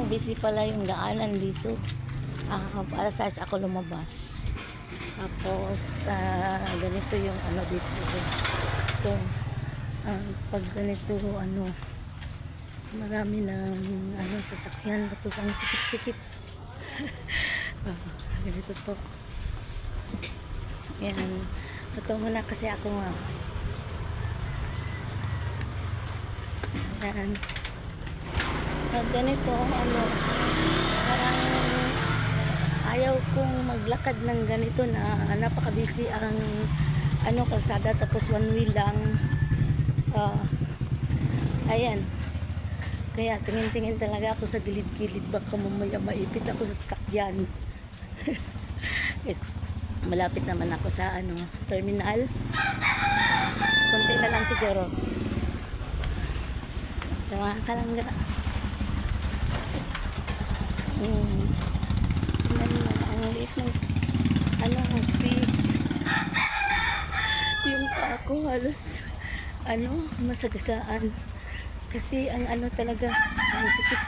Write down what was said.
busy pala yung daanan dito. Alas 6 ako lumabas. Tapos, ganito yung dito. Ito, pag ganito, marami ng sasakyan. Tapos, ang sikip-sikip. Ganito po. Yan. Ito muna kasi ako nga. Yan. Pag ganito, parang ayaw kong maglakad ng ganito na napaka-busy ang kalsada, tapos one way lang. Ayan. Kaya tingin-tingin talaga ako sa gilid-gilid, baka mamaya maipit ako sa sasakyan. Malapit naman ako sa terminal. Konti na lang siguro. Tama ka lang gana. Ang liit ng space. Yung pa ako halos masagasaan kasi ang talaga ang sikip.